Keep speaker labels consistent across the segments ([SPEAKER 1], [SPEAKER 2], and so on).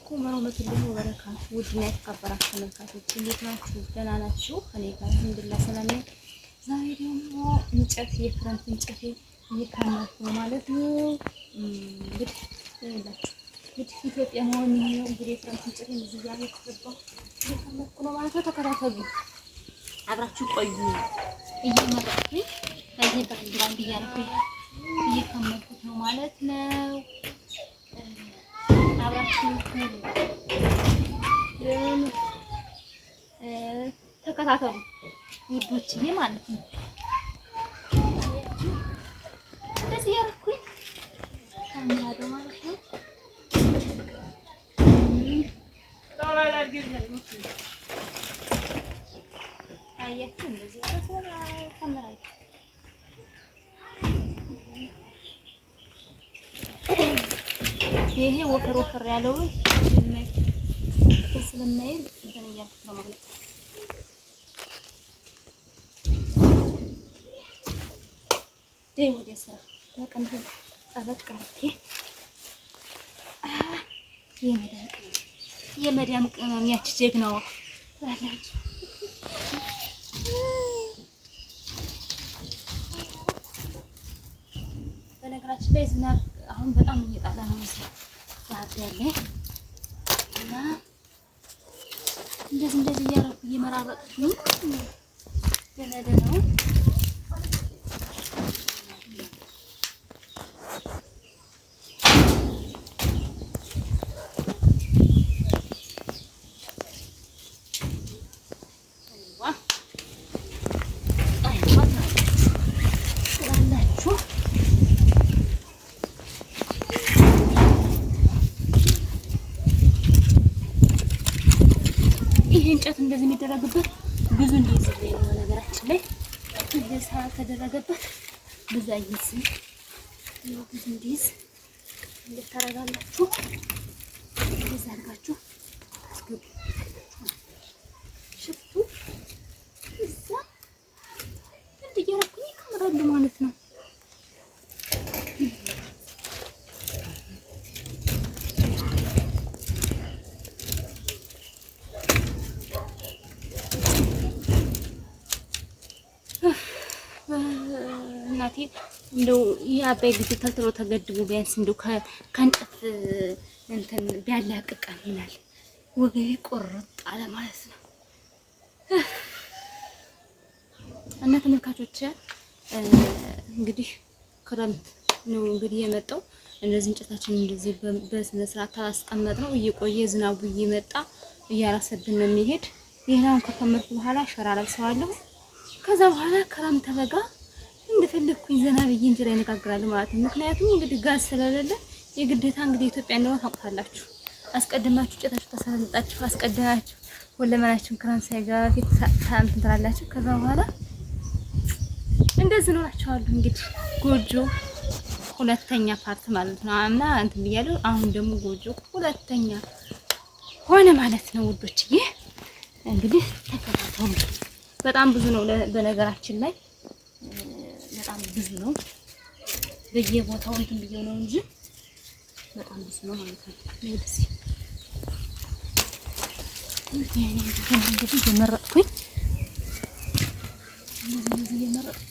[SPEAKER 1] አለይኩም ወራህመቱላሂ ወበረካቱ። ውድና የተከበራችሁ ተመልካቾች እንዴት ናችሁ? ደህና ናችሁ? እኔ ጋር አልሐምዱሊላህ ሰላም ነኝ። ዛሬ ደግሞ እንጨት የክረምት እንጨት እየካነኩ ነው ማለት ነው። እንግዲህ ኢትዮጵያ መሆን ነው እንግዲህ የክረምት እንጨት እዚህ ጋር የተገባው እየካነኩ ነው ማለት ነው። ተከታተሉ፣ አብራችሁ ቆዩ። እየመረጥኩኝ ከዚህ ባክግራውንድ እያደረኩኝ እየካነኩት ነው ማለት ነው። አብራችሁ ተከታተሉ ውዶችዬ ማለት ነው። እንደዚህ ያልኩኝ ካሜራ ማለት ነው። አያችሁ እንደዚህ ካሜራ ይሄ ወፈር ያለው ስለማይል እንደነያት ነው ማለት ደይ ወደ ስራ ተቀምጠ አበቃለች። የመዳም ቅመም ያቺ ጀግናዋ አለች። በነገራችን ላይ ዝናብ አሁን በጣም እየጣለ ነው ያለ እና እንደዚህ እያደረኩ እየመራረጥኩኝ ገነደ ነው። እንጨት እንደዚህ የሚደረግበት ብዙ እንደዚህ ነው። ነገራችን ላይ እንደዚህ ሰዓት ተደረገበት ብዙ አይይዝም። ነው ብዙ እንደዚህ እንደተረጋጋችሁ እንደዚህ አድርጋችሁ አስገቡ። ሽፍቱ እዛ እንደየራኩኝ ይከምራሉ ማለት ነው። እናቴ እንደው የአባይ ግድብ ተልትሎ ተገድቦ ቢያንስ እንደው ከእንጨት እንትን ቢያላቅቃል ይላል። ወገቤ ቆርጥ አለ ማለት ነው። እና ተመልካቾች እንግዲህ ክረምት ነው እንግዲህ የመጣው። እንደዚህ እንጨታችን እንደዚህ በስነ ስርዓት ታስቀመጥ ነው እየቆየ ዝናቡ እየመጣ እያራሰብን ነው የሚሄድ። ይሄን ከከመርኩ በኋላ ሸራ ለብሰዋለሁ። ከዛ በኋላ ክረምት ተበጋ እንደፈለኩኝ ዘና ብዬ እንጀራ ይነጋግራል ማለት ነው። ምክንያቱም እንግዲህ ጋዝ ስለሌለ የግዴታ እንግዲህ ኢትዮጵያ እንደሆነ ታውቃላችሁ። አስቀድማችሁ ጨታችሁ ተሰለጣችሁ አስቀድማችሁ ወለመናችሁን ክረምት ሳይገባ ፊት ታንት ትላላችሁ። ከዛ በኋላ እንደዚህ ነው እላችኋለሁ። እንግዲህ ጎጆ ሁለተኛ ፓርት ማለት ነው። አምና እንትን ብያለሁ። አሁን ደግሞ ጎጆ ሁለተኛ ሆነ ማለት ነው ውዶችዬ። እንግዲህ ተከታተሉ። በጣም ብዙ ነው በነገራችን ላይ በጣም ብዙ ነው። በየቦታው እንትን ብየው ነው እንጂ በጣም ብዙ ነው ማለት ነው። እንደዚህ እንግዲህ እየመረጥኩኝ እንደዚህ እየመረጥኩ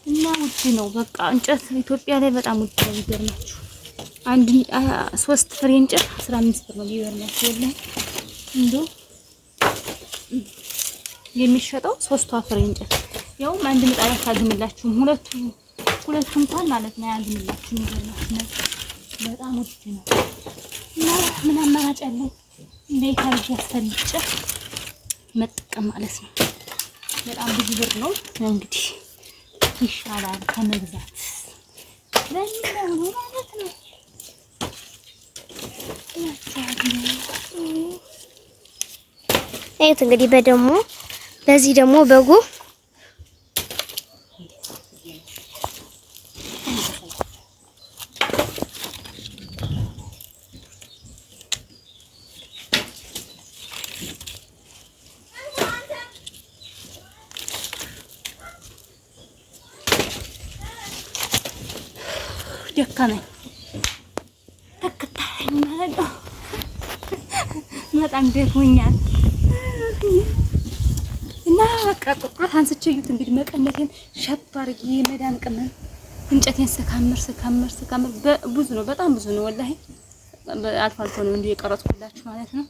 [SPEAKER 1] እና ውድ ነው። በቃ እንጨት ኢትዮጵያ ላይ በጣም ውድ ነው። ይገርማችሁ አንድ 3 ፍሬ እንጨት 15 ብር ነው። ይገርማችሁ ወላሂ እንደው የሚሸጠው 3 ፍሬ እንጨት ያው አንድ ምጣድ አታግምላችሁም። ሁለቱ እንኳን ማለት ነው ያግምላችሁ። ይገርማችሁ በጣም ውድ ነው። እና ምን አማራጭ አለው? እንዴት አድርጌ አስፈልጬ መጠቀም ማለት ነው። በጣም ብዙ ብር ነው እንግዲህ ይሻላል ከመግዛት ለምን ማለት ነው።
[SPEAKER 2] እዩት እንግዲህ በዚህ ደግሞ በጉ
[SPEAKER 1] ደከመኝ ተከታተኝ ማለት ነው። በጣም ደክሞኛል እና በቃ ቁጥራት አንስቼ እዩት እንግዲህ መቀነቴን ሸብ አድርጌ መዳም ቅመም እንጨቴን ስካምር ብዙ ነው፣ በጣም ብዙ ነው ወላሂ። አልፎ አልፎ ነው እንዲህ የቀረጽኩላችሁ ማለት ነው።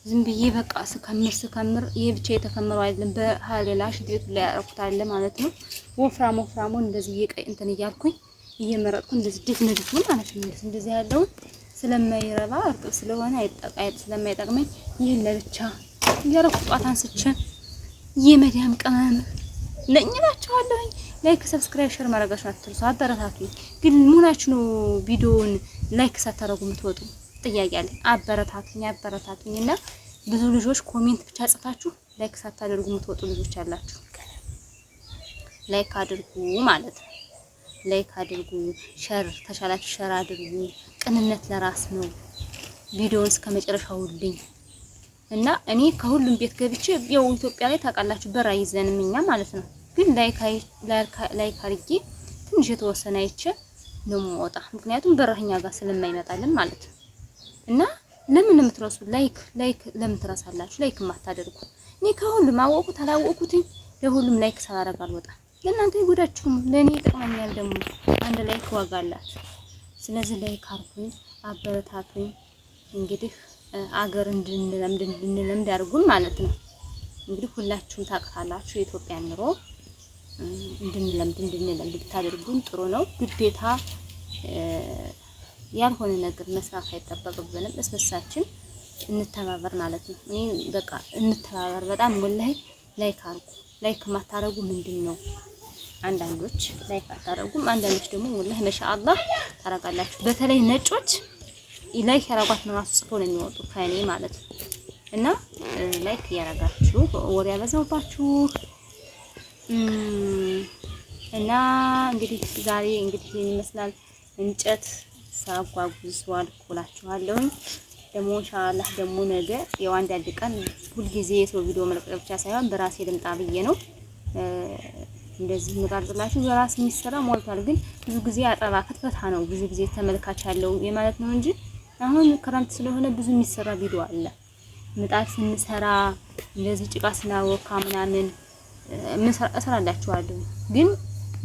[SPEAKER 1] ዝም ብዬ በቃ ስካምር ይሄ ብቻ የተከመረው አይደለም፣ በሌላ ሽዴት ላይ ያረኩት አለ ማለት ነው። ወፍራሙን እንደዚህ እንትን እያልኩኝ እየመረጥኩ እንደዚህ ድፍን ማለት ነው። እንደዚህ ያለውን ስለማይረባ እርጥብ ስለሆነ ስለማይጠቅመኝ ይሄን ለብቻ እያረኩ ጧት አንስቼ የመዳም ቅመም ነኝ እላችኋለሁ። ላይክ፣ ሰብስክራይብ፣ ሼር ማድረጋችሁን አትርሱ። አበረታቱኝ። ግን ሙናችሁ ነው ቪዲዮውን ላይክ ሳታረጉ የምትወጡ ጥያቄ አለ። አበረታቱኝ እና ብዙ ልጆች ኮሜንት ብቻ ጽፋችሁ ላይክ ሳታደርጉ የምትወጡ ልጆች አላችሁ። ላይክ አድርጉ ማለት ነው። ላይክ አድርጉ፣ ሸር ተሻላችሁ ሸር አድርጉ። ቅንነት ለራስ ነው። ቪዲዮውን እስከ መጨረሻው ሁሉኝ እና እኔ ከሁሉም ቤት ገብቼ ያው ኢትዮጵያ ላይ ታውቃላችሁ በር አይዘንም እኛ ማለት ነው። ግን ላይክ አድርጌ ትንሽ የተወሰነ አይቼ ነው የምወጣ። ምክንያቱም በረኛ ጋር ስለማይመጣልን ማለት ነው። እና ለምን የምትረሱ ላይክ ለምን ትረሳላችሁ? ላይክ የማታደርጉ እኔ ከሁሉም አወቁት አላወቁትኝ ለሁሉም ላይክ ሳላደርግ አልወጣም። ለእናንተ ይጎዳችሁም ለእኔ ይጠቅመኛል። ደግሞ አንድ ላይክ ዋጋ አላት። ስለዚህ ላይክ አድርጉኝ፣ አበረታቱኝ። እንግዲህ አገር እንድንለምድ ያድርጉን ማለት ነው። እንግዲህ ሁላችሁም ታውቃላችሁ የኢትዮጵያ ኑሮ እንድንለምድ ብታደርጉን ጥሩ ነው። ግዴታ ያልሆነ ነገር መስራት አይጠበቅብንም። እስበሳችን እንተባበር ማለት ነው። እኔ በቃ እንተባበር በጣም ወላሂ። ላይክ አድርጉ። ላይክ ማታረጉ ምንድን ነው? አንዳንዶች ላይክ አታረጉም፣ አንዳንዶች ደግሞ ወላሂ ማሻአላህ ታረጋላችሁ። በተለይ ነጮች ላይክ ያረጓት ነው ራሱ ጽፎ ነው የሚወጡ ከኔ ማለት ነው። እና ላይክ ያረጋችሁ ወሬ ያበዛውባችሁ እና እንግዲህ ዛሬ እንግዲህ ይመስላል እንጨት ሳጓጉዝ ዋልኩላችኋለሁ። ደግሞ ኢንሻአላህ ደግሞ ነገ ያው አንዳንድ ቀን ሁልጊዜ የሰው ቪዲዮ መልቀቅ ብቻ ሳይሆን በራሴ ልምጣ ብዬ ነው እንደዚህ ምጋርጥላችሁ። በራስ የሚሰራ ሞልቷል፣ ግን ብዙ ጊዜ አጠባ ፍትፈታ ነው ብዙ ጊዜ ተመልካች ያለው የማለት ነው እንጂ አሁን ክረምት ስለሆነ ብዙ የሚሰራ ቪዲዮ አለ። ምጣድ ስንሰራ እንደዚህ ጭቃ ስናወካ ምናምን እሰራላችኋለሁ፣ ግን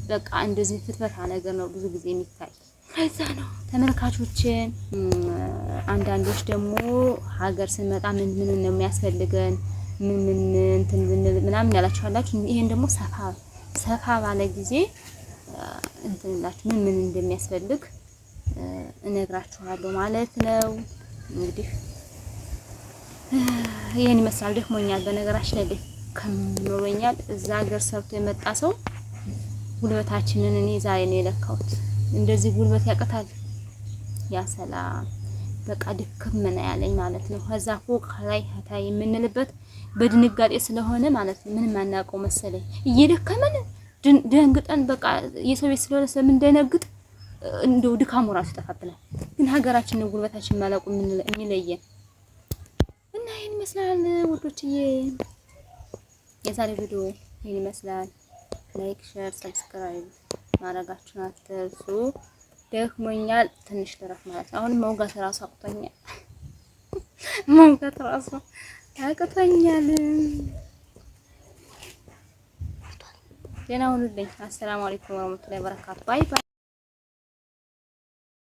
[SPEAKER 1] በቃ እንደዚህ ፍትፈታ ነገር ነው ብዙ ጊዜ የሚታይ ከዛ ነው ተመልካቾችን። አንዳንዶች ደግሞ ሀገር ስንመጣ ምን ነው የሚያስፈልገን ምን እንትን ምናምን ያላችኋላችሁ። ይሄን ደግሞ ሰፋ ባለ ጊዜ እንትንላችሁ ምን እንደሚያስፈልግ እነግራችኋለሁ ማለት ነው። እንግዲህ ይሄን ይመስላል። ደክሞኛል፣ በነገራችን ላይ ደክሞኛል። እዛ ሀገር ሰርቶ የመጣ ሰው ጉልበታችንን እኔ ዛሬ ነው የለካሁት። እንደዚህ ጉልበት ያቀታል። ያ ሰላም በቃ ድክም ምን ያለኝ ማለት ነው። ከዛ ፎቅ ላይ ሀታይ የምንልበት በድንጋጤ ስለሆነ ማለት ነው። ምንም አናውቀው መሰለኝ እየደከመን ደንግጠን በቃ የሰው ቤት ስለሆነ ስለምንደነግጥ እንደው ድካሙ ራሱ ይጠፋብናል። ግን ሀገራችን ነው ጉልበታችን ማለቁ የሚለየን እና ይሄን ይመስላል ውዶችዬ። የዛሬ ቪዲዮ ይሄን ይመስላል። ላይክ፣ ሼር፣ ሰብስክራይብ ማድረጋችሁን አትርሱ። ደክሞኛል፣ ትንሽ ልረፍ ማለት ነው። አሁን መውጋት ራሱ አቅቶኛል። መውጋት ራሱ አቅቶኛል። ደህና ሁኑልኝ። አሰላሙ አለይኩም ወራህመቱላሂ ወበረካቱ። ባይ ባይ።